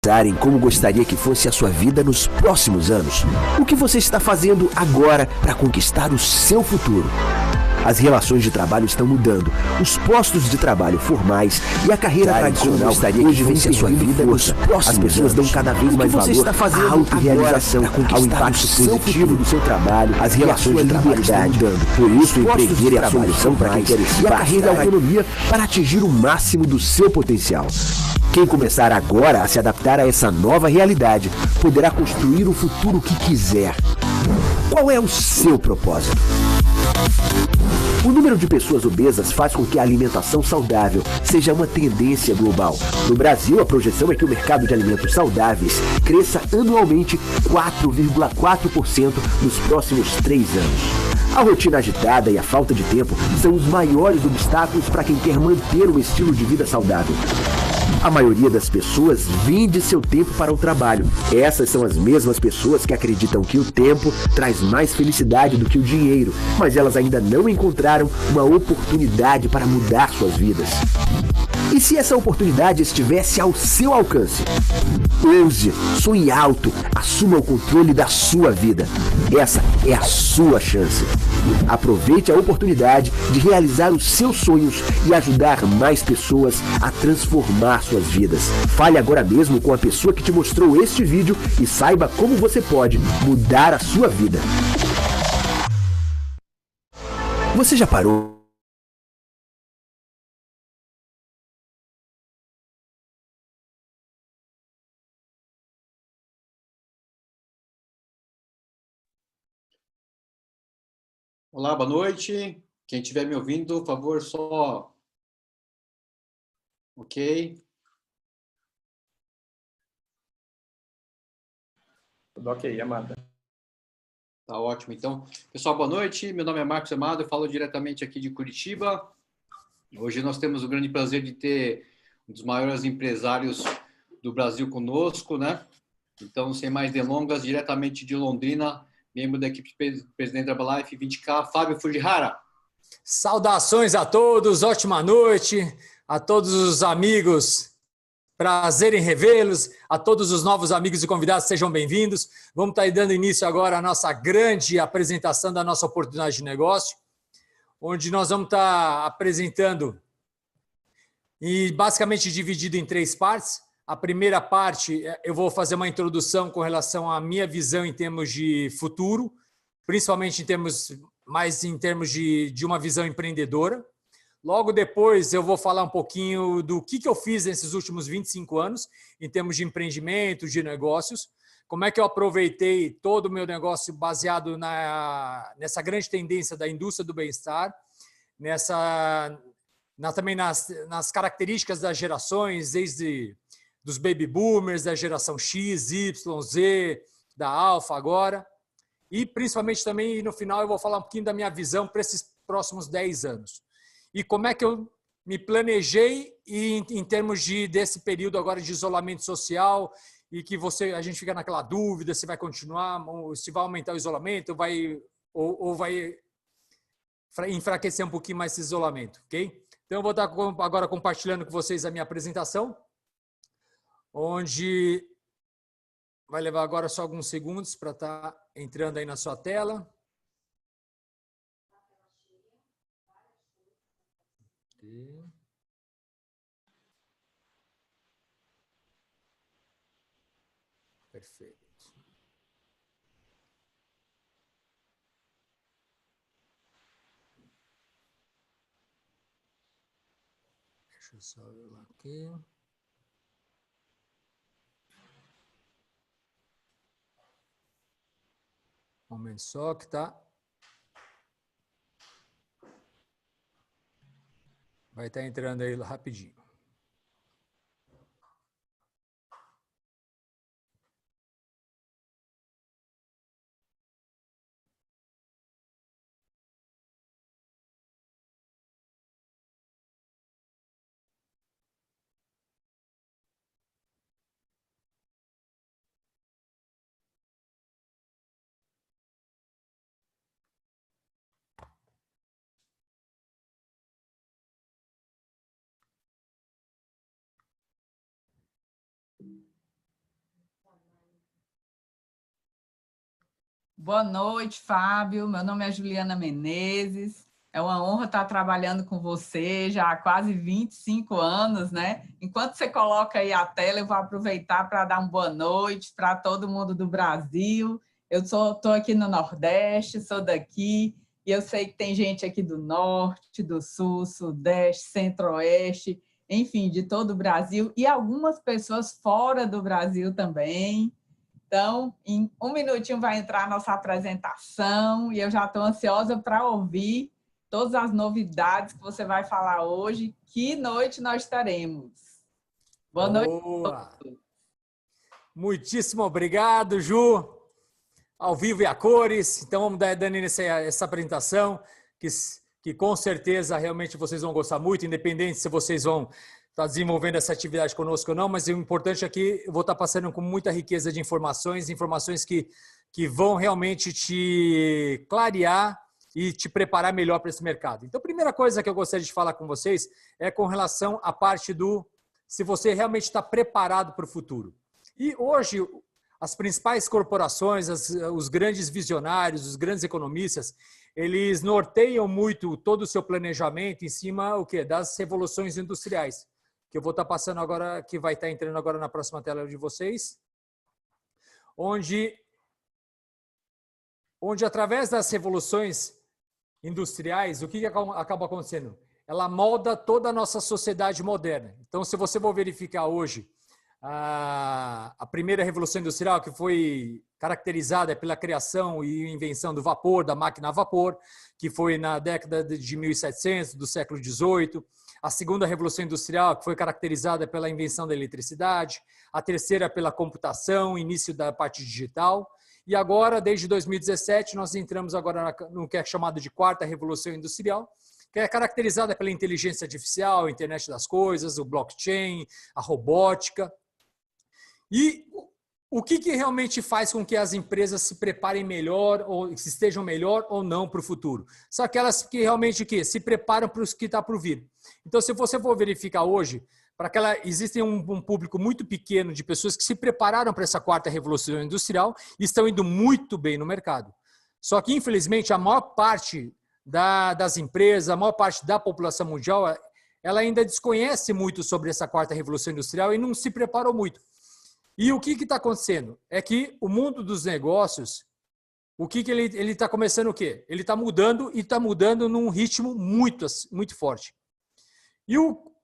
pensar em como gostaria que fosse a sua vida nos próximos anos? O que você está fazendo agora para conquistar o seu futuro? As relações de trabalho estão mudando, os postos de trabalho formais e a carreira tradicional hoje vence a sua vida nos próximos As pessoas dão cada vez mais valor à autorrealização, ao impacto positivo do seu trabalho, as relações de trabalho estão mudando. Por isso, o empreender é a solução para quem quer espaço e a carreira e a autonomia para atingir o máximo do seu potencial. Quem começar agora a se adaptar a essa nova realidade poderá construir o futuro que quiser. Qual é o seu propósito? O número de pessoas obesas faz com que a alimentação saudável seja uma tendência global. No Brasil, a projeção é que o mercado de alimentos saudáveis cresça anualmente 4,4% nos próximos 3 anos. A rotina agitada e a falta de tempo são os maiores obstáculos para quem quer manter um estilo de vida saudável. A maioria das pessoas vende seu tempo para o trabalho. Essas são as mesmas pessoas que acreditam que o tempo traz mais felicidade do que o dinheiro, mas elas ainda não encontraram uma oportunidade para mudar suas vidas. E se essa oportunidade estivesse ao seu alcance? Ouse, sonhe alto, assuma o controle da sua vida. Essa é a sua chance. Aproveite a oportunidade de realizar os seus sonhos e ajudar mais pessoas a transformar suas vidas. Fale agora mesmo com a pessoa que te mostrou este vídeo e saiba como você pode mudar a sua vida. Você já parou? Olá, boa noite. Quem estiver me ouvindo, por favor, só... Ok. Tudo ok, Amada. Tá ótimo. Então, pessoal, boa noite. Meu nome é Marcos Amado, eu falo diretamente aqui de Curitiba. Hoje nós temos o grande prazer de ter um dos maiores empresários do Brasil conosco, né? Então, sem mais delongas, diretamente de Londrina, membro da equipe presidente da Herbalife 20K, Fábio Fujihara. Saudações a todos, ótima noite, a todos os amigos, prazer em revê-los, a todos os novos amigos e convidados, sejam bem-vindos. Vamos estar aí dando início agora à nossa grande apresentação da nossa oportunidade de negócio, onde nós vamos estar apresentando e basicamente dividido em 3 partes. A primeira parte, eu vou fazer uma introdução com relação à minha visão em termos de futuro, principalmente em termos de uma visão empreendedora. Logo depois, eu vou falar um pouquinho do que eu fiz nesses últimos 25 anos, em termos de empreendimento, de negócios, como é que eu aproveitei todo o meu negócio baseado nessa grande tendência da indústria do bem-estar, também nas características das gerações, desde dos baby boomers, da geração X, Y, Z, da Alpha agora. E principalmente também, no final, eu vou falar um pouquinho da minha visão para esses próximos 10 anos. E como é que eu me planejei em termos desse período agora de isolamento social e que a gente fica naquela dúvida se vai continuar, se vai aumentar o isolamento ou vai enfraquecer um pouquinho mais esse isolamento, ok? Então, eu vou estar agora compartilhando com vocês a minha apresentação, onde vai levar agora só alguns segundos para estar entrando aí na sua tela. Perfeito. Deixa eu só ver lá aqui. Um momento só que tá. Vai estar entrando aí rapidinho. Boa noite, Fábio. Meu nome é Juliana Menezes. É uma honra estar trabalhando com você já há quase 25 anos, né? Enquanto você coloca aí a tela, eu vou aproveitar para dar uma boa noite para todo mundo do Brasil. Eu estou aqui no Nordeste, sou daqui, e eu sei que tem gente aqui do Norte, do Sul, Sudeste, Centro-Oeste, enfim, de todo o Brasil, e algumas pessoas fora do Brasil também. Então, em um minutinho vai entrar a nossa apresentação e eu já estou ansiosa para ouvir todas as novidades que você vai falar hoje. Que noite nós teremos. Boa noite. Boa. Muitíssimo obrigado, Ju. Ao vivo e a cores. Então, vamos dar dando essa apresentação, que com certeza realmente vocês vão gostar muito, independente se vocês vão estar desenvolvendo essa atividade conosco ou não, mas o importante é que eu vou estar passando com muita riqueza de informações que vão realmente te clarear e te preparar melhor para esse mercado. Então, a primeira coisa que eu gostaria de falar com vocês é com relação à parte se você realmente está preparado para o futuro. E hoje, as principais corporações, os grandes visionários, os grandes economistas, eles norteiam muito todo o seu planejamento em cima das revoluções industriais, que eu vou estar passando agora, que vai estar entrando agora na próxima tela de vocês, onde através das revoluções industriais, o que acaba acontecendo? Ela molda toda a nossa sociedade moderna. Então, se você for verificar hoje, a primeira revolução industrial, que foi caracterizada pela criação e invenção do vapor, da máquina a vapor, que foi na década de 1700, do século XVIII. A segunda revolução industrial, que foi caracterizada pela invenção da eletricidade. A terceira pela computação, início da parte digital. E agora, desde 2017, nós entramos agora no que é chamado de quarta revolução industrial, que é caracterizada pela inteligência artificial, a internet das coisas, o blockchain, a robótica. E o que realmente faz com que as empresas se preparem melhor, ou se estejam melhor ou não para o futuro? São aquelas que realmente se preparam para o que está por vir. Então, se você for verificar hoje, existe um público muito pequeno de pessoas que se prepararam para essa quarta revolução industrial e estão indo muito bem no mercado. Só que, infelizmente, a maior parte das empresas, a maior parte da população mundial, ela ainda desconhece muito sobre essa quarta revolução industrial e não se preparou muito. E o que está acontecendo? É que o mundo dos negócios, ele está começando o quê? Ele está mudando e está mudando num ritmo muito, muito forte. E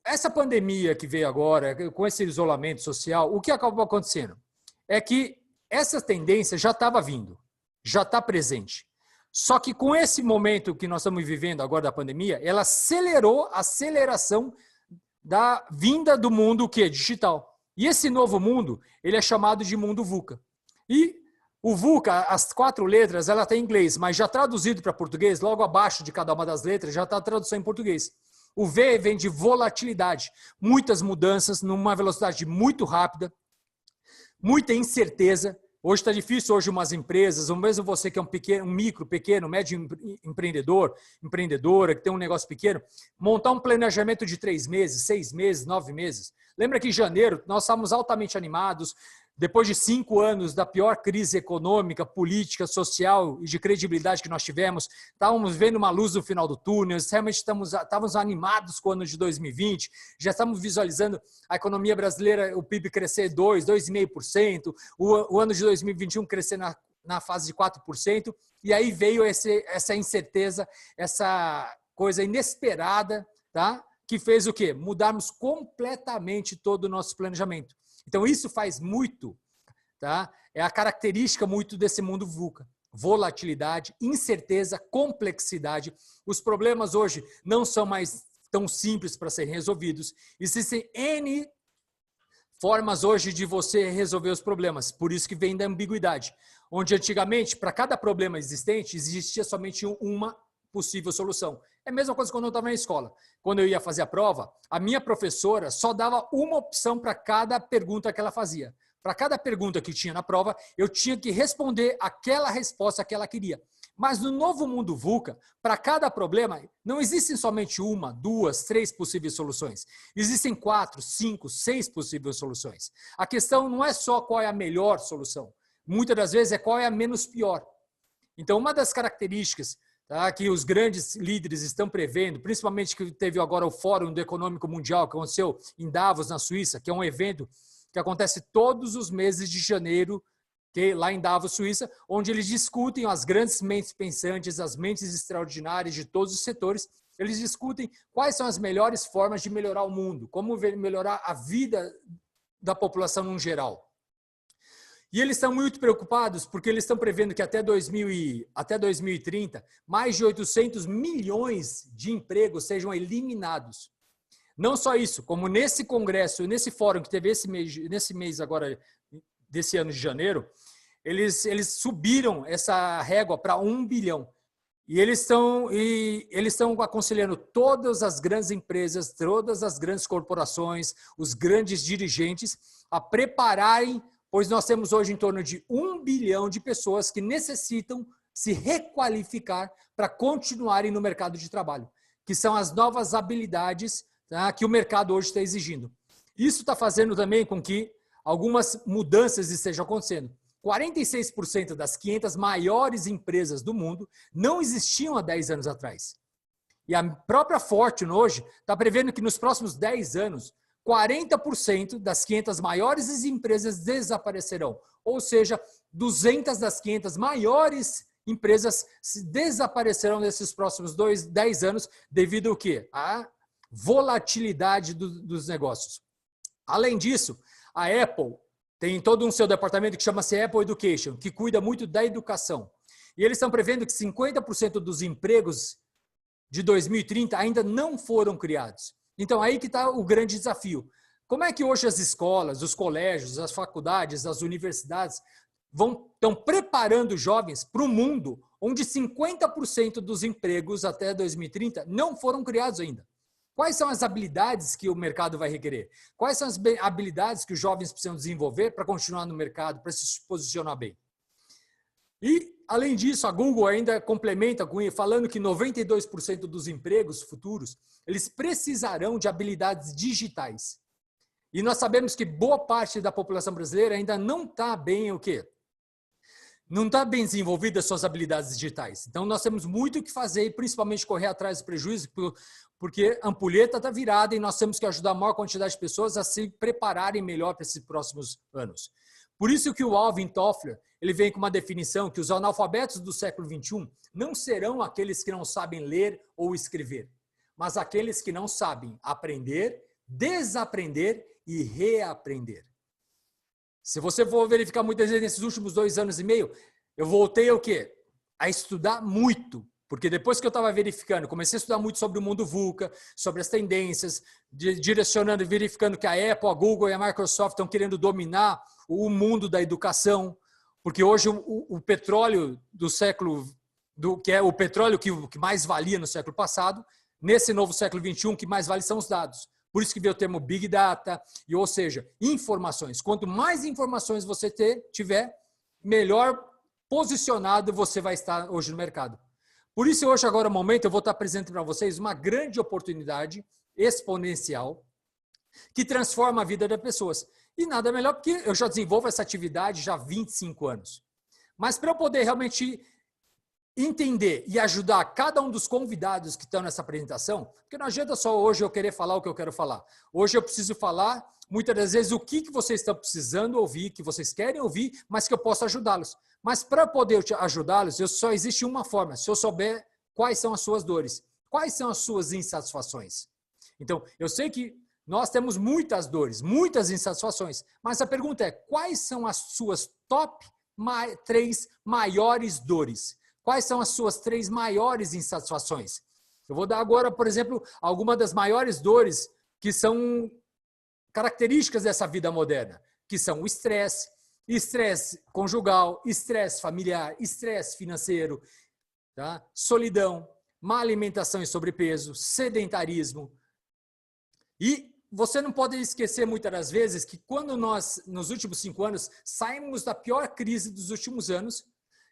essa pandemia que veio agora, com esse isolamento social, o que acabou acontecendo? É que essa tendência já estava vindo, já está presente. Só que com esse momento que nós estamos vivendo agora da pandemia, ela acelerou a aceleração da vinda do mundo digital. E esse novo mundo, ele é chamado de mundo VUCA. E o VUCA, as 4 letras, ela está em inglês, mas já traduzido para português, logo abaixo de cada uma das letras, já está a tradução em português. O V vem de volatilidade, muitas mudanças numa velocidade muito rápida, muita incerteza. Hoje está difícil, umas empresas, ou mesmo você que é um micro, pequeno, médio empreendedora, que tem um negócio pequeno, montar um planejamento de 3 meses, 6 meses, 9 meses. Lembra que em janeiro nós estávamos altamente animados, depois de 5 anos da pior crise econômica, política, social e de credibilidade que nós tivemos, estávamos vendo uma luz no final do túnel, realmente estávamos animados com o ano de 2020, já estamos visualizando a economia brasileira, o PIB crescer 2,5%, o ano de 2021 crescer na fase de 4%, e aí veio essa incerteza, essa coisa inesperada, tá? Que fez o quê? Mudarmos completamente todo o nosso planejamento. Então, isso faz muito, tá? É a característica muito desse mundo VUCA. Volatilidade, incerteza, complexidade. Os problemas hoje não são mais tão simples para serem resolvidos. Existem N formas hoje de você resolver os problemas. Por isso que vem da ambiguidade. Onde antigamente, para cada problema existente, existia somente uma possível solução. É a mesma coisa quando eu estava na escola. Quando eu ia fazer a prova, a minha professora só dava uma opção para cada pergunta que ela fazia. Para cada pergunta que tinha na prova, eu tinha que responder aquela resposta que ela queria. Mas no novo mundo VUCA, para cada problema, não existem somente 1, 2, 3 possíveis soluções. Existem 4, 5, 6 possíveis soluções. A questão não é só qual é a melhor solução. Muitas das vezes é qual é a menos pior. Então, uma das características, tá, que os grandes líderes estão prevendo, principalmente que teve agora o Fórum do Econômico Mundial, que aconteceu em Davos, na Suíça, que é um evento que acontece todos os meses de janeiro, lá em Davos, Suíça, onde eles discutem as grandes mentes pensantes, as mentes extraordinárias de todos os setores. Eles discutem quais são as melhores formas de melhorar o mundo, como melhorar a vida da população no geral. E eles estão muito preocupados porque eles estão prevendo que até 2030, mais de 800 milhões de empregos sejam eliminados. Não só isso, como nesse congresso, nesse fórum que teve nesse mês agora, desse ano de janeiro, eles subiram essa régua para 1 bilhão. E eles estão aconselhando todas as grandes empresas, todas as grandes corporações, os grandes dirigentes a prepararem, pois nós temos hoje em torno de 1 bilhão de pessoas que necessitam se requalificar para continuarem no mercado de trabalho, que são as novas habilidades, tá, que o mercado hoje está exigindo. Isso está fazendo também com que algumas mudanças estejam acontecendo. 46% das 500 maiores empresas do mundo não existiam há 10 anos atrás. E a própria Fortune hoje está prevendo que nos próximos 10 anos, 40% das 500 maiores empresas desaparecerão. Ou seja, 200 das 500 maiores empresas desaparecerão nesses próximos 10 anos devido ao quê? À volatilidade dos negócios. Além disso, a Apple tem todo um seu departamento que chama-se Apple Education, que cuida muito da educação. E eles estão prevendo que 50% dos empregos de 2030 ainda não foram criados. Então, aí que está o grande desafio. Como é que hoje as escolas, os colégios, as faculdades, as universidades estão preparando jovens para um mundo onde 50% dos empregos até 2030 não foram criados ainda? Quais são as habilidades que o mercado vai requerer? Quais são as habilidades que os jovens precisam desenvolver para continuar no mercado, para se posicionar bem? E, além disso, a Google ainda complementa falando que 92% dos empregos futuros, eles precisarão de habilidades digitais. E nós sabemos que boa parte da população brasileira ainda não está bem o quê? Não está bem desenvolvida as suas habilidades digitais. Então, nós temos muito o que fazer, e principalmente correr atrás dos prejuízos, porque a ampulheta está virada e nós temos que ajudar a maior quantidade de pessoas a se prepararem melhor para esses próximos anos. Por isso que o Alvin Toffler, ele vem com uma definição que os analfabetos do século XXI não serão aqueles que não sabem ler ou escrever, mas aqueles que não sabem aprender, desaprender e reaprender. Se você for verificar muitas vezes nesses últimos 2 anos e meio, eu voltei o quê? A estudar muito. Porque depois que eu estava verificando, comecei a estudar muito sobre o mundo VUCA, sobre as tendências, direcionando e verificando que a Apple, a Google e a Microsoft estão querendo dominar o mundo da educação, porque hoje o petróleo do século, que é o petróleo que mais valia no século passado, nesse novo século XXI, o que mais vale são os dados. Por isso que veio o termo Big Data, ou seja, informações. Quanto mais informações você tiver, melhor posicionado você vai estar hoje no mercado. Por isso, hoje, agora, no momento, eu vou estar apresentando para vocês uma grande oportunidade exponencial que transforma a vida das pessoas. E nada melhor porque eu já desenvolvo essa atividade já há 25 anos. Mas para eu poder realmente entender e ajudar cada um dos convidados que estão nessa apresentação, porque não adianta só hoje eu querer falar o que eu quero falar. Hoje eu preciso falar, muitas das vezes, o que vocês estão precisando ouvir, que vocês querem ouvir, mas que eu possa ajudá-los. Mas para poder ajudá-los, só existe uma forma, se eu souber quais são as suas dores, quais são as suas insatisfações. Então, eu sei que nós temos muitas dores, muitas insatisfações, mas a pergunta é, quais são as suas top 3 maiores dores? Quais são as suas 3 maiores insatisfações? Eu vou dar agora, por exemplo, algumas das maiores dores que são características dessa vida moderna, que são o estresse, estresse conjugal, estresse familiar, estresse financeiro, tá? Solidão, má alimentação e sobrepeso, sedentarismo. E você não pode esquecer muitas das vezes que quando nós, nos últimos 5 anos, saímos da pior crise dos últimos anos,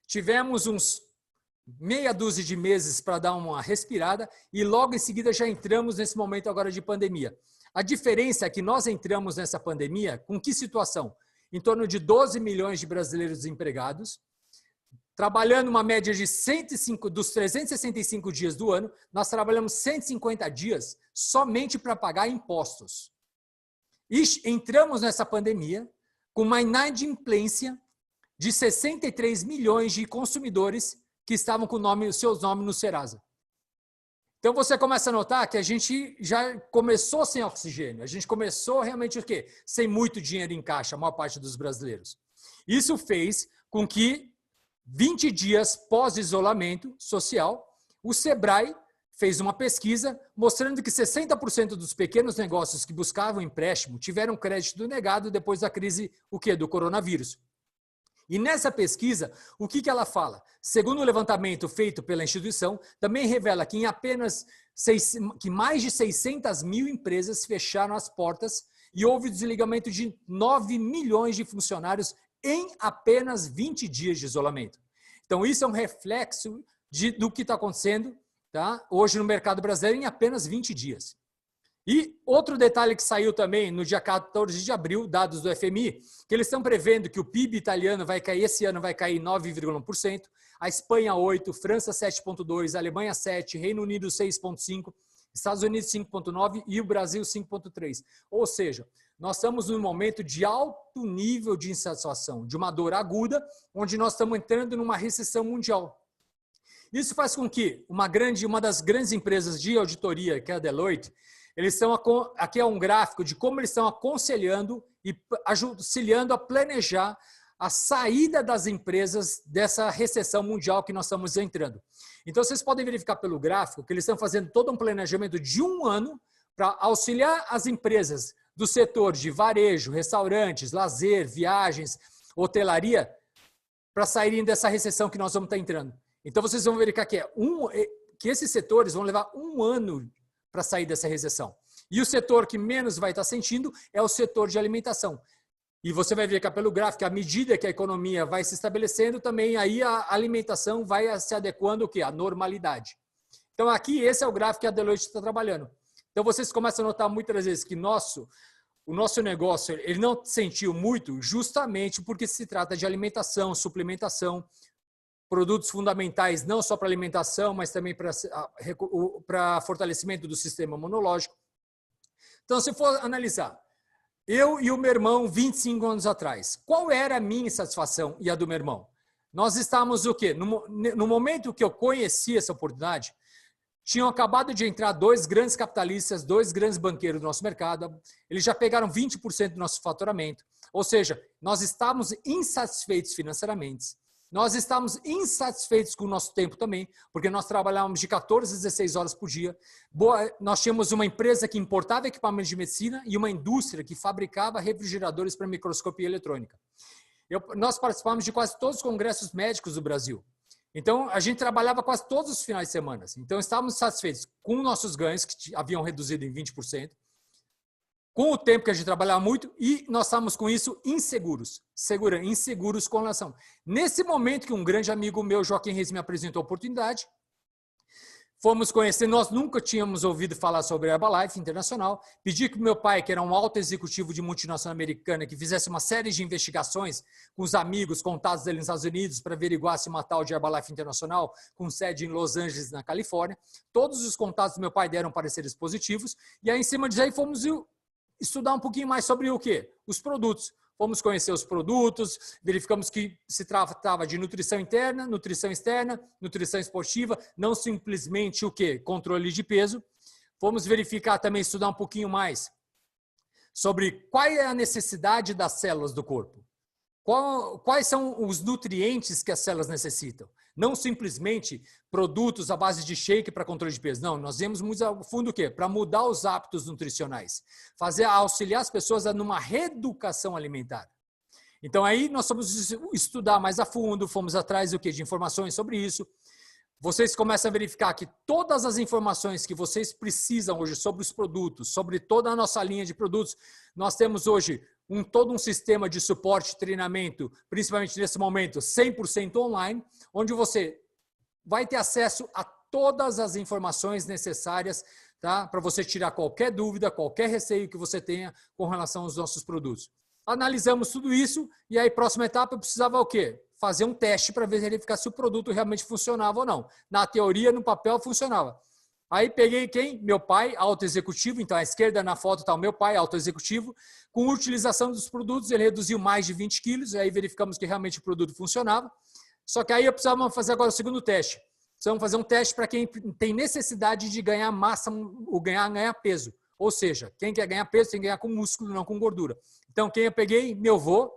tivemos uns meia dúzia de meses para dar uma respirada e logo em seguida já entramos nesse momento agora de pandemia. A diferença é que nós entramos nessa pandemia com que situação? Em torno de 12 milhões de brasileiros desempregados, trabalhando uma média de 105, dos 365 dias do ano, nós trabalhamos 150 dias somente para pagar impostos. E entramos nessa pandemia com uma inadimplência de 63 milhões de consumidores que estavam com seus nomes no Serasa. Então você começa a notar que a gente já começou sem oxigênio, a gente começou realmente o quê? Sem muito dinheiro em caixa, a maior parte dos brasileiros. Isso fez com que 20 dias pós-isolamento social, o Sebrae fez uma pesquisa mostrando que 60% dos pequenos negócios que buscavam empréstimo tiveram crédito negado depois da crise do coronavírus. E nessa pesquisa, o que ela fala? Segundo o levantamento feito pela instituição, também revela que mais de 600 mil empresas fecharam as portas e houve o desligamento de 9 milhões de funcionários em apenas 20 dias de isolamento. Então, isso é um reflexo do que está acontecendo, tá, hoje no mercado brasileiro em apenas 20 dias. E outro detalhe que saiu também no dia 14 de abril, dados do FMI, que eles estão prevendo que o PIB italiano esse ano vai cair 9,1%, a Espanha 8%, França 7,2%, Alemanha 7%, Reino Unido 6,5%, Estados Unidos 5,9% e o Brasil 5,3%. Ou seja, nós estamos num momento de alto nível de insatisfação, de uma dor aguda, onde nós estamos entrando numa recessão mundial. Isso faz com que uma das grandes empresas de auditoria, que é a Deloitte, aqui é um gráfico de como eles estão aconselhando e auxiliando a planejar a saída das empresas dessa recessão mundial que nós estamos entrando. Então, vocês podem verificar pelo gráfico que eles estão fazendo todo um planejamento de 1 ano para auxiliar as empresas do setor de varejo, restaurantes, lazer, viagens, hotelaria, para saírem dessa recessão que nós vamos estar entrando. Então, vocês vão verificar que esses setores vão levar 1 ano para sair dessa recessão. E o setor que menos vai estar sentindo é o setor de alimentação. E você vai ver que pelo gráfico, à medida que a economia vai se estabelecendo, também aí a alimentação vai se adequando à normalidade. Então aqui esse é o gráfico que a Deloitte está trabalhando. Então vocês começam a notar muitas vezes que o nosso negócio ele não sentiu muito justamente porque se trata de alimentação, suplementação, produtos fundamentais não só para alimentação, mas também para fortalecimento do sistema imunológico. Então, se for analisar, eu e o meu irmão 25 anos atrás, qual era a minha insatisfação e a do meu irmão? Nós estávamos o quê? No momento que eu conheci essa oportunidade, tinham acabado de entrar 2 grandes capitalistas, 2 grandes banqueiros do nosso mercado, eles já pegaram 20% do nosso faturamento, ou seja, nós estávamos insatisfeitos financeiramente. Nós estávamos insatisfeitos com o nosso tempo também, porque nós trabalhávamos de 14 a 16 horas por dia. Nós tínhamos uma empresa que importava equipamentos de medicina e uma indústria que fabricava refrigeradores para microscopia eletrônica. Nós participávamos de quase todos os congressos médicos do Brasil. Então, a gente trabalhava quase todos os finais de semana. Então, estávamos satisfeitos com nossos ganhos, que haviam reduzido em 20%, com o tempo que a gente trabalhava muito, e nós estávamos com isso inseguros com relação. Nesse momento que um grande amigo meu, Joaquim Reis, me apresentou a oportunidade, fomos conhecer, nós nunca tínhamos ouvido falar sobre a Herbalife Internacional, pedi que o meu pai, que era um alto executivo de multinacional americana, que fizesse uma série de investigações com os amigos, contatos dele nos Estados Unidos, para averiguar se uma tal de Herbalife Internacional, com sede em Los Angeles, na Califórnia. Todos os contatos do meu pai deram pareceres positivos, e aí em cima disso aí fomos estudar um pouquinho mais sobre o quê? Os produtos. Fomos conhecer os produtos, verificamos que se tratava de nutrição interna, nutrição externa, nutrição esportiva, não simplesmente o quê? Controle de peso. Fomos verificar também, estudar um pouquinho mais sobre qual é a necessidade das células do corpo. Quais são os nutrientes que as células necessitam? Não simplesmente produtos à base de shake para controle de peso. Não, nós vemos muito a fundo o quê? Para mudar os hábitos nutricionais. Auxiliar as pessoas numa reeducação alimentar. Então aí nós fomos estudar mais a fundo, fomos atrás de informações sobre isso. Vocês começam a verificar que todas as informações que vocês precisam hoje sobre os produtos, sobre toda a nossa linha de produtos, nós temos hoje todo um sistema de suporte e treinamento, principalmente nesse momento, 100% online, onde você vai ter acesso a todas as informações necessárias, tá? Para você tirar qualquer dúvida, qualquer receio que você tenha com relação aos nossos produtos. Analisamos tudo isso e aí, próxima etapa, eu precisava o quê? fazer um teste para verificar se o produto realmente funcionava ou não. Na teoria, no papel, funcionava. Aí peguei quem? Meu pai, alto executivo. Então, à esquerda na foto está o meu pai, alto executivo. Com utilização dos produtos, ele reduziu mais de 20 quilos. Aí verificamos que realmente o produto funcionava. Só que aí eu precisava fazer agora o segundo teste. Precisamos fazer um teste para quem tem necessidade de ganhar massa, ou ganhar peso. Ou seja, quem quer ganhar peso tem que ganhar com músculo, não com gordura. Então, quem eu peguei? Meu avô.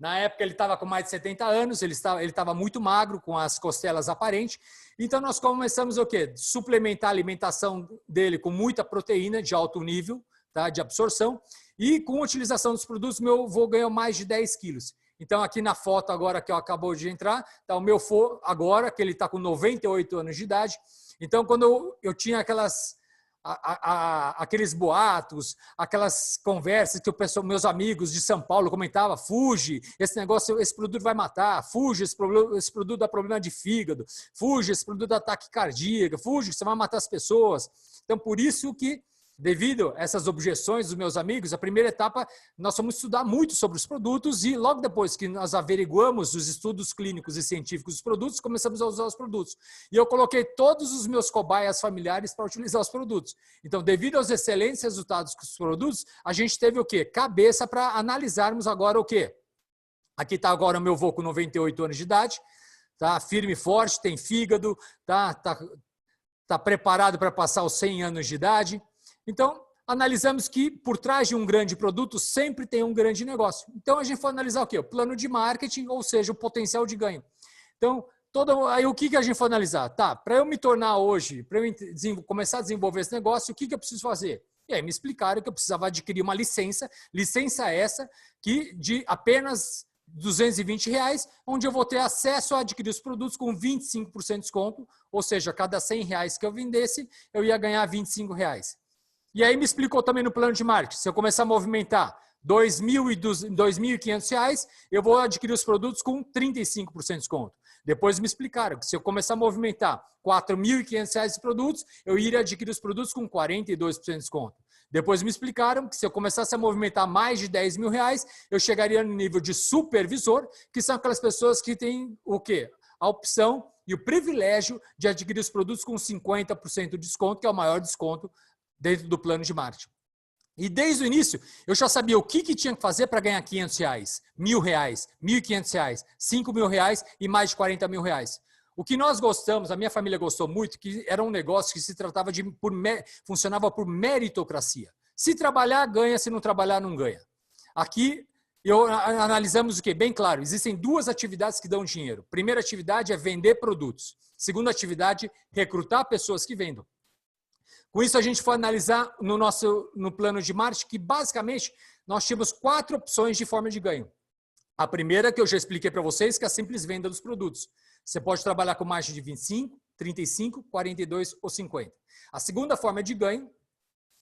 Na época, ele estava com mais de 70 anos, ele estava muito magro, com as costelas aparentes. Então, nós começamos o quê? Suplementar a alimentação dele com muita proteína de alto nível, tá? De absorção. E com a utilização dos produtos, meu avô ganhou mais de 10 quilos. Então, aqui na foto agora que eu acabou de entrar, está o meu avô agora, que ele está com 98 anos de idade. Então, quando eu tinha aqueles boatos, aquelas conversas que meus amigos de São Paulo comentavam, fuge, esse negócio, esse produto vai matar, fuge, esse produto dá problema de fígado, fuge, esse produto dá ataque cardíaco, fuge, você vai matar as pessoas. Então, por isso que, devido a essas objeções dos meus amigos, a primeira etapa, nós vamos estudar muito sobre os produtos e logo depois que nós averiguamos os estudos clínicos e científicos dos produtos, começamos a usar os produtos. E eu coloquei todos os meus cobaias familiares para utilizar os produtos. Então, devido aos excelentes resultados com os produtos, a gente teve o quê? Cabeça para analisarmos agora o quê? Aqui está agora o meu avô com 98 anos de idade, tá firme e forte, tem fígado, tá preparado para passar os 100 anos de idade. Então, analisamos que por trás de um grande produto sempre tem um grande negócio. Então, a gente foi analisar o quê? O plano de marketing, ou seja, o potencial de ganho. Então, aí o que a gente foi analisar? Tá, para eu me tornar hoje, para eu começar a desenvolver esse negócio, o que eu preciso fazer? E aí me explicaram que eu precisava adquirir uma licença essa que de apenas R$220, onde eu vou ter acesso a adquirir os produtos com 25% de desconto, ou seja, a cada R$100 que eu vendesse, eu ia ganhar R$25. E aí me explicou também no plano de marketing, se eu começar a movimentar R$2.500, eu vou adquirir os produtos com 35% de desconto. Depois me explicaram que se eu começar a movimentar R$4.500 de produtos, eu iria adquirir os produtos com 42% de desconto. Depois me explicaram que se eu começasse a movimentar mais de R$10.000, eu chegaria no nível de supervisor, que são aquelas pessoas que têm o quê? A opção e o privilégio de adquirir os produtos com 50% de desconto, que é o maior desconto dentro do plano de marketing. E desde o início, eu já sabia o que tinha que fazer para ganhar R$500, R$1.000, R$1.500, R$5.000 e mais de R$40.000. O que nós gostamos, a minha família gostou muito, que era um negócio que se tratava funcionava por meritocracia. Se trabalhar, ganha, se não trabalhar, não ganha. Aqui, analisamos o quê? Bem claro, existem duas atividades que dão dinheiro. Primeira atividade é vender produtos. Segunda atividade, recrutar pessoas que vendam. Com isso, a gente foi analisar no plano de marketing que, basicamente, nós tínhamos 4 opções de forma de ganho. A primeira, que eu já expliquei para vocês, que é a simples venda dos produtos. Você pode trabalhar com margem de 25, 35, 42 ou 50. A segunda forma de ganho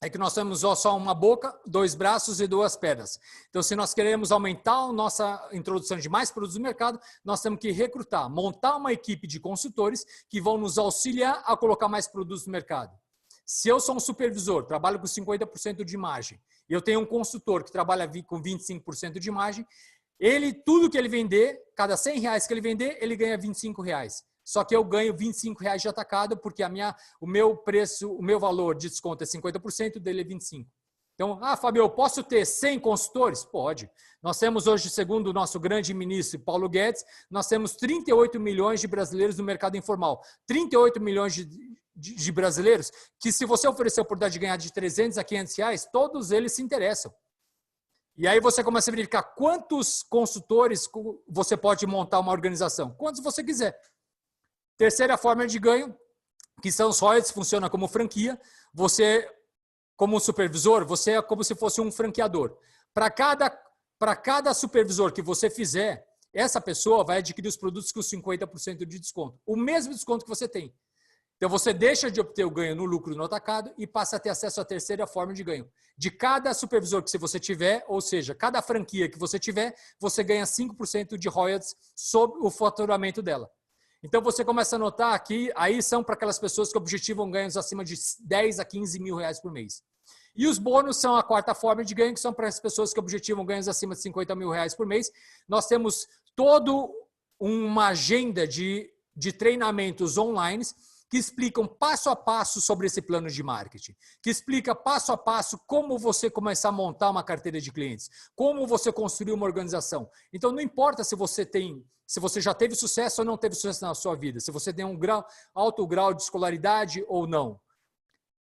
é que nós temos só uma boca, 2 braços e 2 pernas. Então, se nós queremos aumentar a nossa introdução de mais produtos no mercado, nós temos que recrutar, montar uma equipe de consultores que vão nos auxiliar a colocar mais produtos no mercado. Se eu sou um supervisor, trabalho com 50% de margem, e eu tenho um consultor que trabalha com 25% de margem, tudo que ele vender, cada R$100 que ele vender, ele ganha R$25. Só que eu ganho R$25 de atacado, porque o meu preço, o meu valor de desconto é 50%, dele é 25%. Então, Fábio, eu posso ter 100 consultores? Pode. Nós temos hoje, segundo o nosso grande ministro Paulo Guedes, nós temos 38 milhões de brasileiros no mercado informal. 38 milhões de brasileiros que, se você oferecer a oportunidade de ganhar de R$300 a R$500, todos eles se interessam. E aí você começa a verificar quantos consultores você pode montar uma organização. Quantos você quiser. Terceira forma de ganho, que são os royalties, funciona como franquia. Você, como supervisor, você é como se fosse um franqueador. Para cada supervisor que você fizer, essa pessoa vai adquirir os produtos com 50% de desconto. O mesmo desconto que você tem. Então, você deixa de obter o ganho no lucro no atacado e passa a ter acesso à terceira forma de ganho. De cada supervisor que você tiver, ou seja, cada franquia que você tiver, você ganha 5% de royalties sobre o faturamento dela. Então, você começa a notar que aí são para aquelas pessoas que objetivam ganhos acima de 10 a 15 mil reais por mês. E os bônus são a quarta forma de ganho, que são para as pessoas que objetivam ganhos acima de 50 mil reais por mês. Nós temos todo uma agenda de treinamentos online que explicam passo a passo sobre esse plano de marketing, que explica passo a passo como você começar a montar uma carteira de clientes, como você construir uma organização. Então, não importa se você já teve sucesso ou não teve sucesso na sua vida, se você tem um alto grau de escolaridade ou não.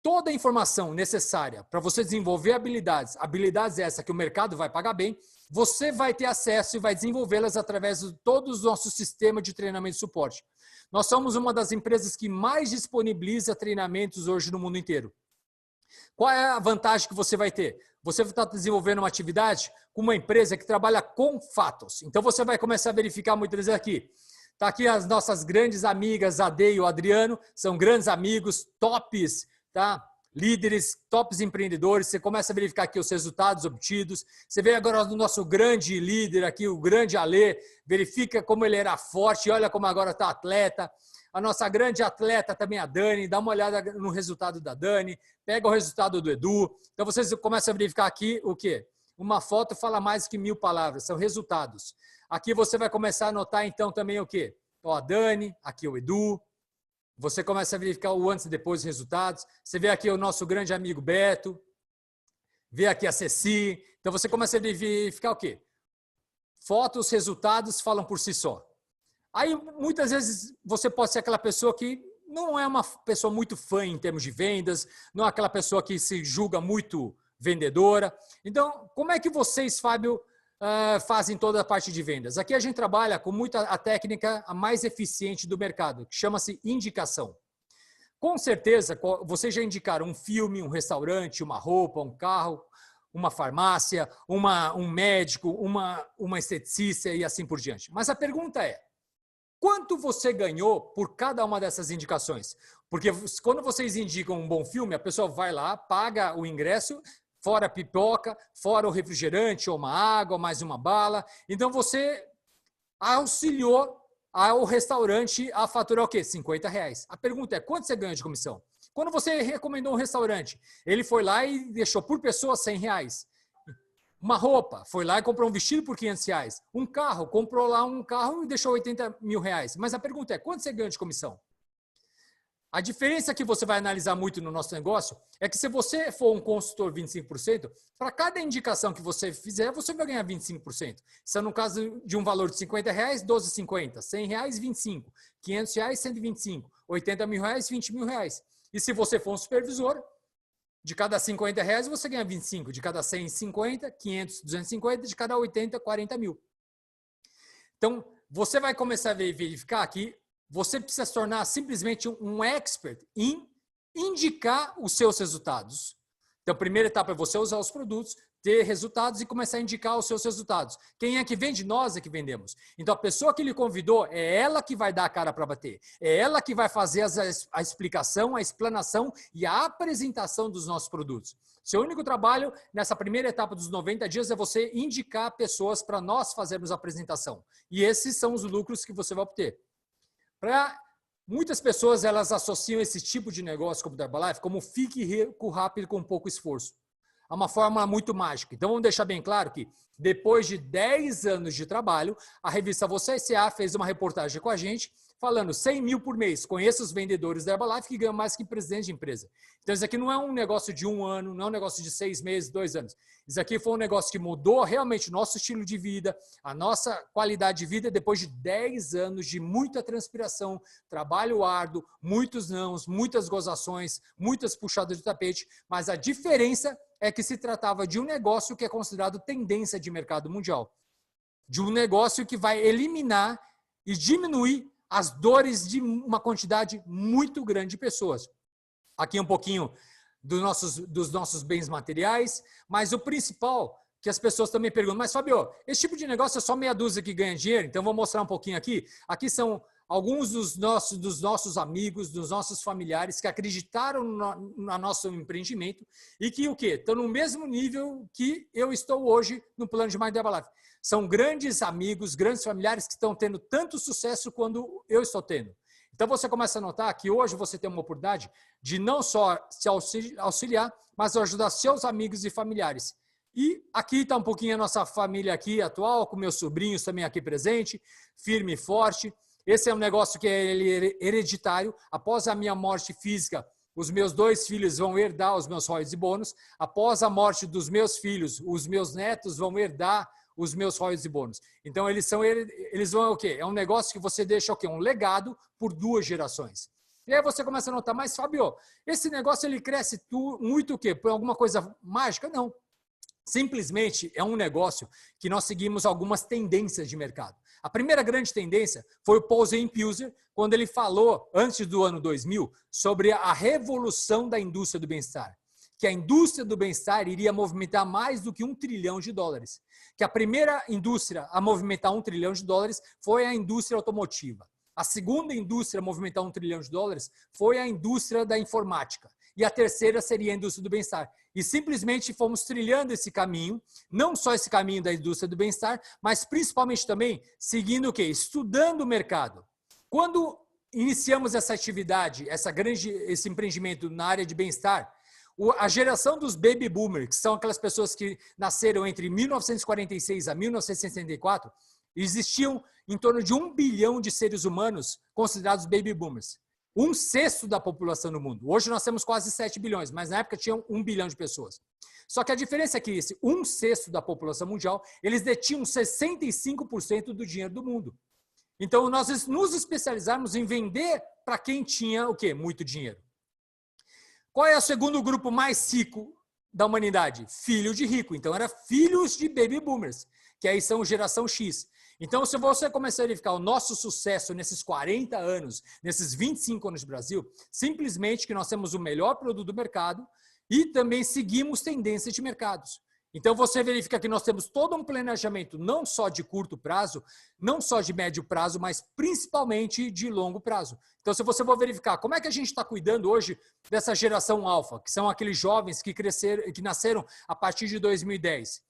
Toda a informação necessária para você desenvolver habilidades essas que o mercado vai pagar bem, você vai ter acesso e vai desenvolvê-las através de todo o nosso sistema de treinamento e suporte. Nós somos uma das empresas que mais disponibiliza treinamentos hoje no mundo inteiro. Qual é a vantagem que você vai ter? Você está desenvolvendo uma atividade com uma empresa que trabalha com fatos. Então, você vai começar a verificar muitas vezes aqui. Está aqui as nossas grandes amigas, a Ade e o Adriano, são grandes amigos, tops, tá? Líderes, tops empreendedores. Você começa a verificar aqui os resultados obtidos. Você vê agora o nosso grande líder aqui, o grande Alê, verifica como ele era forte e olha como agora está atleta. A nossa grande atleta também, a Dani, dá uma olhada no resultado da Dani, pega o resultado do Edu. Então, vocês começam a verificar aqui o quê? Uma foto fala mais que 1000 palavras, são resultados. Aqui você vai começar a notar, então, também o quê? Ó, a Dani, aqui o Edu. Você começa a verificar o antes e depois dos resultados. Você vê aqui o nosso grande amigo Beto. Vê aqui a Ceci. Então, você começa a verificar o quê? Fotos, resultados falam por si só. Aí, muitas vezes, você pode ser aquela pessoa que não é uma pessoa muito fã em termos de vendas, não é aquela pessoa que se julga muito vendedora. Então, como é que vocês, Fábio, fazem toda a parte de vendas? Aqui a gente trabalha com a técnica a mais eficiente do mercado, que chama-se indicação. Com certeza, vocês já indicaram um filme, um restaurante, uma roupa, um carro, uma farmácia, um médico, uma esteticista e assim por diante. Mas a pergunta é, quanto você ganhou por cada uma dessas indicações? Porque quando vocês indicam um bom filme, a pessoa vai lá, paga o ingresso, fora a pipoca, fora o refrigerante, ou uma água, mais uma bala. Então, você auxiliou ao restaurante a faturar o quê? R$50. A pergunta é, quanto você ganha de comissão? Quando você recomendou um restaurante, ele foi lá e deixou por pessoa R$100. Uma roupa, foi lá e comprou um vestido por R$500. Um carro, comprou lá um carro e deixou R$80 mil. Mas a pergunta é, quanto você ganha de comissão? A diferença que você vai analisar muito no nosso negócio é que se você for um consultor 25%, para cada indicação que você fizer, você vai ganhar 25%. Se é no caso de um valor de R$50, R$12,50. R$100, R$25. R$500, R$125. R$80 mil, R$20 mil. E se você for um supervisor, de cada R$50 você ganha 25. De cada 100, 50. 500, 250. De cada 80, 40 mil. Então, você vai começar a verificar que você precisa se tornar simplesmente um expert em indicar os seus resultados. Então, a primeira etapa é você usar os produtos, ter resultados e começar a indicar os seus resultados. Quem é que vende? Nós é que vendemos. Então, a pessoa que lhe convidou, é ela que vai dar a cara para bater. É ela que vai fazer a explicação, a explanação e a apresentação dos nossos produtos. Seu único trabalho nessa primeira etapa dos 90 dias é você indicar pessoas para nós fazermos a apresentação. E esses são os lucros que você vai obter. Para muitas pessoas, elas associam esse tipo de negócio como o da Herbalife como fique rico rápido com pouco esforço. É uma fórmula muito mágica. Então, vamos deixar bem claro que, depois de 10 anos de trabalho, a revista Você S.A. fez uma reportagem com a gente, falando 100 mil por mês. Conheça os vendedores da Herbalife que ganham mais que presidente de empresa. Então, isso aqui não é um negócio de 1 ano, não é um negócio de 6 meses, 2 anos. Isso aqui foi um negócio que mudou realmente o nosso estilo de vida, a nossa qualidade de vida, depois de 10 anos de muita transpiração, trabalho árduo, muitos nãos, muitas gozações, muitas puxadas de tapete, mas a diferença é que se tratava de um negócio que é considerado tendência de mercado mundial. De um negócio que vai eliminar e diminuir as dores de uma quantidade muito grande de pessoas. Aqui um pouquinho dos nossos bens materiais, mas o principal que as pessoas também perguntam, mas Fábio, esse tipo de negócio é só meia dúzia que ganha dinheiro? Então vou mostrar um pouquinho aqui. Aqui são alguns dos nossos amigos, dos nossos familiares que acreditaram no nosso empreendimento e que o quê? Estão no mesmo nível que eu estou hoje no plano de marketing da Herbalife. São grandes amigos, grandes familiares que estão tendo tanto sucesso quanto eu estou tendo. Então, você começa a notar que hoje você tem uma oportunidade de não só se auxiliar, mas ajudar seus amigos e familiares. E aqui está um pouquinho a nossa família aqui atual, com meus sobrinhos também aqui presente, firme e forte. Esse é um negócio que é hereditário. Após a minha morte física, os meus 2 filhos vão herdar os meus royalties e bônus. Após a morte dos meus filhos, os meus netos vão herdar os meus royalties e bônus. Então, eles vão o quê? É um negócio que você deixa o quê? Um legado por 2 gerações. E aí você começa a notar, mas Fábio, esse negócio ele cresce muito o quê? Por alguma coisa mágica? Não. Simplesmente é um negócio que nós seguimos algumas tendências de mercado. A primeira grande tendência foi o Paul Pilzer, quando ele falou, antes do ano 2000, sobre a revolução da indústria do bem-estar. Que a indústria do bem-estar iria movimentar mais do que $1 trilhão. Que a primeira indústria a movimentar $1 trilhão foi a indústria automotiva. A segunda indústria a movimentar $1 trilhão foi a indústria da informática. E a terceira seria a indústria do bem-estar. E simplesmente fomos trilhando esse caminho, não só esse caminho da indústria do bem-estar, mas principalmente também seguindo o quê? Estudando o mercado. Quando iniciamos essa atividade, esse empreendimento na área de bem-estar, a geração dos baby boomers, que são aquelas pessoas que nasceram entre 1946 a 1964, existiam em torno de 1 bilhão de seres humanos considerados baby boomers. 1/6 da população do mundo. Hoje nós temos quase 7 bilhões, mas na época tinham 1 bilhão de pessoas. Só que a diferença é que esse 1/6 da população mundial, eles detinham 65% do dinheiro do mundo. Então, nós nos especializamos em vender para quem tinha o quê? Muito dinheiro. Qual é o segundo grupo mais rico da humanidade? Filho de rico. Então, era filhos de baby boomers, que aí são geração X. Então, se você começar a verificar o nosso sucesso nesses 40 anos, nesses 25 anos de Brasil, simplesmente que nós temos o melhor produto do mercado e também seguimos tendências de mercados. Então, você verifica que nós temos todo um planejamento, não só de curto prazo, não só de médio prazo, mas principalmente de longo prazo. Então, se você for verificar como é que a gente está cuidando hoje dessa geração alfa, que são aqueles jovens que nasceram a partir de 2010.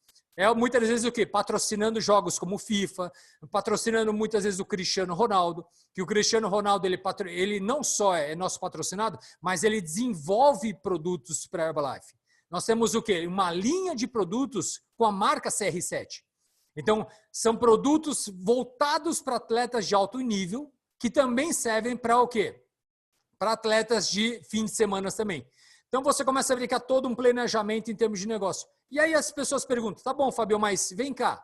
Muitas vezes o quê? Patrocinando jogos como FIFA, patrocinando muitas vezes o Cristiano Ronaldo, que o Cristiano Ronaldo ele não só é nosso patrocinado, mas ele desenvolve produtos para a Herbalife. Nós temos o quê? Uma linha de produtos com a marca CR7. Então, são produtos voltados para atletas de alto nível, que também servem para o quê? Para atletas de fim de semana também. Então, você começa a verificar todo um planejamento em termos de negócio. E aí as pessoas perguntam, tá bom, Fábio, mas vem cá.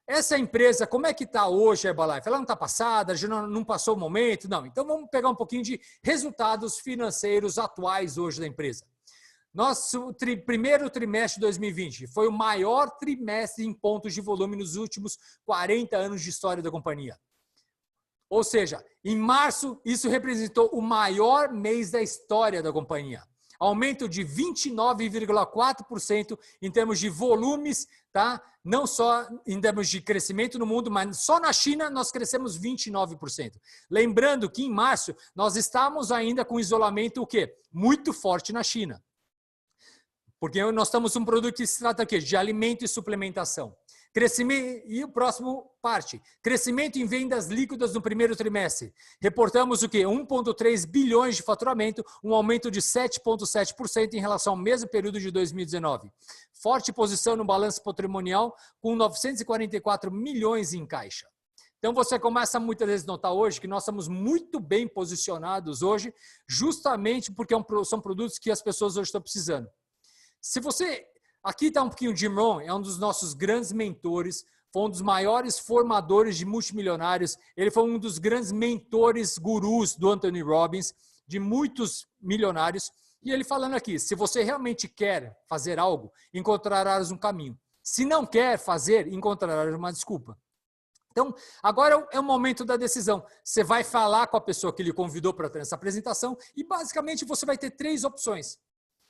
Essa empresa, como é que está hoje a Herbalife? Ela não está passada, já não passou o momento? Não. Então, vamos pegar um pouquinho de resultados financeiros atuais hoje da empresa. Nosso primeiro trimestre de 2020 foi o maior trimestre em pontos de volume nos últimos 40 anos de história da companhia. Ou seja, em março, isso representou o maior mês da história da companhia. Aumento de 29,4% em termos de volumes, tá? Não só em termos de crescimento no mundo, mas só na China nós crescemos 29%. Lembrando que em março nós estávamos ainda com isolamento o quê? Muito forte na China. Porque nós estamos um produto que se trata aqui de alimento e suplementação. Crescimento, e o próximo parte, crescimento em vendas líquidas no primeiro trimestre. Reportamos o quê? 1,3 bilhões de faturamento, um aumento de 7,7% em relação ao mesmo período de 2019. Forte posição no balanço patrimonial, com 944 milhões em caixa. Então, você começa muitas vezes a notar hoje que nós estamos muito bem posicionados hoje, justamente porque são produtos que as pessoas hoje estão precisando. Se você... Aqui está um pouquinho, o Jim Rohn é um dos nossos grandes mentores, foi um dos maiores formadores de multimilionários, ele foi um dos grandes mentores, gurus do Anthony Robbins, de muitos milionários, e ele falando aqui, se você realmente quer fazer algo, encontrarás um caminho. Se não quer fazer, encontrarás uma desculpa. Então, agora é o momento da decisão. Você vai falar com a pessoa que lhe convidou para ter essa apresentação e basicamente você vai ter 3 opções.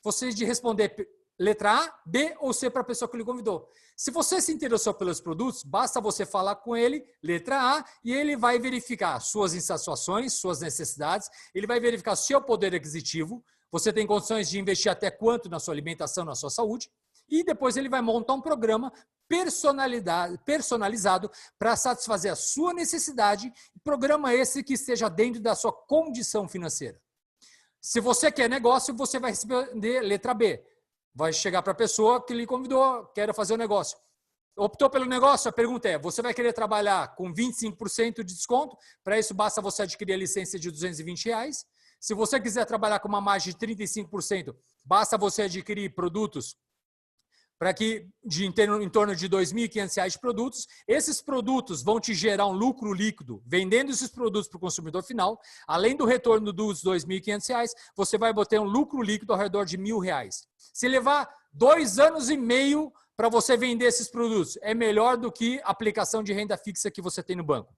Você de responder letra A, B ou C para a pessoa que lhe convidou. Se você se interessou pelos produtos, basta você falar com ele, letra A, e ele vai verificar suas insatisfações, suas necessidades, ele vai verificar seu poder aquisitivo, você tem condições de investir até quanto na sua alimentação, na sua saúde, e depois ele vai montar um programa personalizado para satisfazer a sua necessidade, programa esse que esteja dentro da sua condição financeira. Se você quer negócio, você vai responder letra B. vai chegar para a pessoa que lhe convidou, quer fazer o negócio. Optou pelo negócio, a pergunta é, você vai querer trabalhar com 25% de desconto? Para isso, basta você adquirir a licença de R$220. Se você quiser trabalhar com uma margem de 35%, basta você adquirir produtos em torno de R$2.500 de produtos. Esses produtos vão te gerar um lucro líquido. Vendendo esses produtos para o consumidor final, além do retorno dos R$2.500, você vai botar um lucro líquido ao redor de R$1.000. Se levar 2 anos e meio para você vender esses produtos, é melhor do que a aplicação de renda fixa que você tem no banco.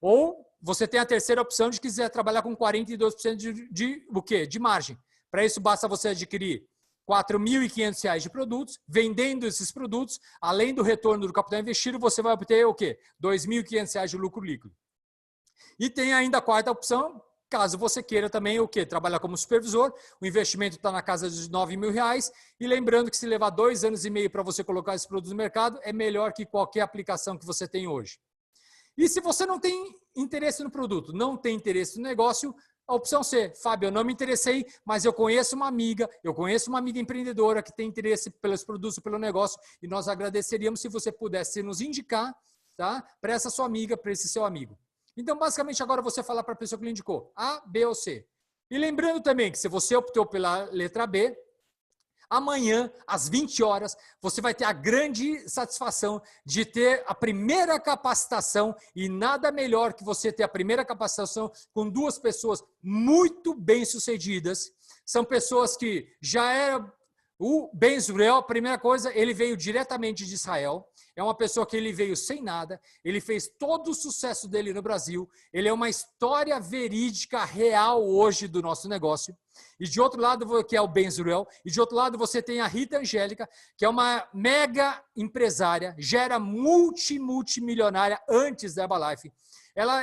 Ou você tem a terceira opção de quiser trabalhar com 42% de margem. Para isso, basta você adquirir R$4.500 de produtos, vendendo esses produtos, além do retorno do capital investido, você vai obter o quê? R$2.500 de lucro líquido. E tem ainda a quarta opção, caso você queira também o quê? Trabalhar como supervisor, o investimento está na casa de R$9.000, e lembrando que se levar 2 anos e meio para você colocar esses produtos no mercado, é melhor que qualquer aplicação que você tem hoje. E se você não tem interesse no produto, não tem interesse no negócio, a opção C, Fábio, eu não me interessei, mas eu conheço uma amiga empreendedora que tem interesse pelos produtos, pelo negócio, e nós agradeceríamos se você pudesse nos indicar, tá? Para essa sua amiga, para esse seu amigo. Então, basicamente, agora você fala para a pessoa que lhe indicou, A, B ou C. E lembrando também que se você optou pela letra B, amanhã, às 20 horas, você vai ter a grande satisfação de ter a primeira capacitação, e nada melhor que você ter a primeira capacitação com 2 pessoas muito bem-sucedidas. São pessoas que já eram... O Ben Zurel, a primeira coisa, ele veio diretamente de Israel. É uma pessoa que ele veio sem nada, ele fez todo o sucesso dele no Brasil, ele é uma história verídica, real hoje do nosso negócio. E de outro lado, que é o Ben Zurel, e de outro lado você tem a Rita Angélica, que é uma mega empresária, já era multimilionária antes da Herbalife. Ela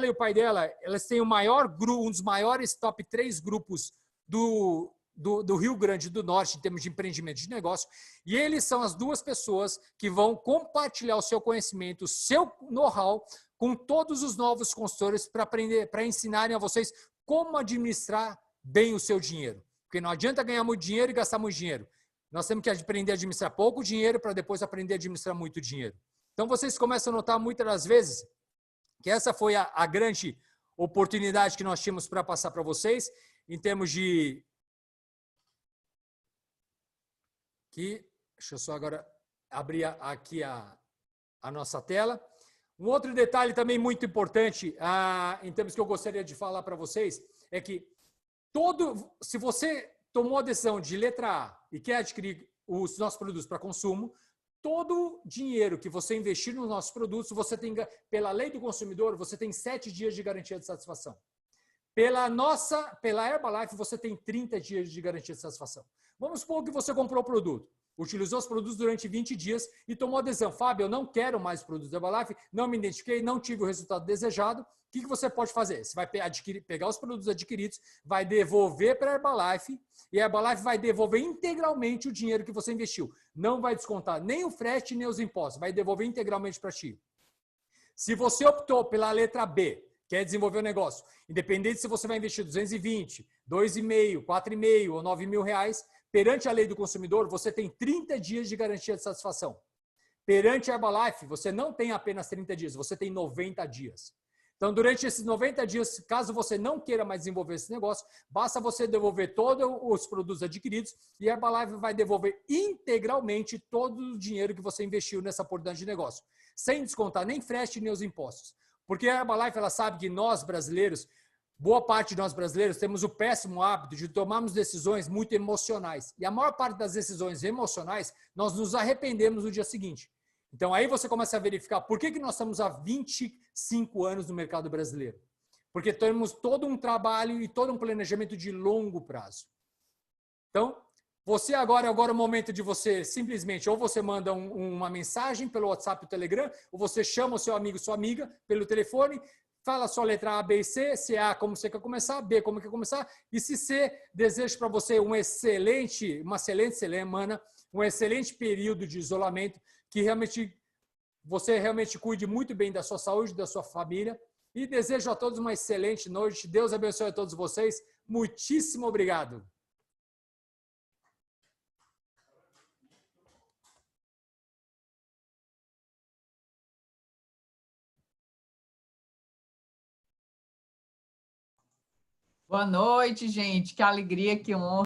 e o pai dela, elas têm um dos maiores top 3 grupos do Rio Grande do Norte, em termos de empreendimento de negócio, e eles são as 2 pessoas que vão compartilhar o seu conhecimento, o seu know-how com todos os novos consultores para ensinarem a vocês como administrar bem o seu dinheiro. Porque não adianta ganhar muito dinheiro e gastar muito dinheiro. Nós temos que aprender a administrar pouco dinheiro para depois aprender a administrar muito dinheiro. Então vocês começam a notar muitas das vezes que essa foi a grande oportunidade que nós tínhamos para passar para vocês, em termos de... Deixa eu só agora abrir aqui a nossa tela. Um outro detalhe também muito importante, em termos que eu gostaria de falar para vocês, é que se você tomou a decisão de letra A e quer adquirir os nossos produtos para consumo, todo dinheiro que você investir nos nossos produtos, você tem, pela lei do consumidor, você tem 7 dias de garantia de satisfação. Pela Herbalife, você tem 30 dias de garantia de satisfação. Vamos supor que você comprou o produto, utilizou os produtos durante 20 dias e tomou a decisão. Fábio, eu não quero mais produtos da Herbalife, não me identifiquei, não tive o resultado desejado. O que você pode fazer? Você vai pegar os produtos adquiridos, vai devolver para a Herbalife e a Herbalife vai devolver integralmente o dinheiro que você investiu. Não vai descontar nem o frete, nem os impostos. Vai devolver integralmente para ti. Se você optou pela letra B, quer desenvolver um negócio, independente se você vai investir 220, 2,5, 4,5 ou 9 mil reais, perante a lei do consumidor, você tem 30 dias de garantia de satisfação. Perante a Herbalife, você não tem apenas 30 dias, você tem 90 dias. Então, durante esses 90 dias, caso você não queira mais desenvolver esse negócio, basta você devolver todos os produtos adquiridos e a Herbalife vai devolver integralmente todo o dinheiro que você investiu nessa oportunidade de negócio, sem descontar nem frete nem os impostos. Porque a Herbalife, ela sabe que nós brasileiros, boa parte de nós brasileiros, temos o péssimo hábito de tomarmos decisões muito emocionais. E a maior parte das decisões emocionais, nós nos arrependemos no dia seguinte. Então, aí você começa a verificar por que nós estamos há 25 anos no mercado brasileiro. Porque temos todo um trabalho e todo um planejamento de longo prazo. Então, você agora é o momento de você simplesmente, ou você manda uma mensagem pelo WhatsApp ou Telegram, ou você chama o seu amigo, sua amiga, pelo telefone, fala a sua letra A, B e C, se A como você quer começar, B como quer começar, e se C deseja para você uma excelente semana, um excelente período de isolamento, que você realmente cuide muito bem da sua saúde, da sua família, e desejo a todos uma excelente noite. Deus abençoe a todos vocês. Muitíssimo obrigado. Boa noite, gente. Que alegria, que honra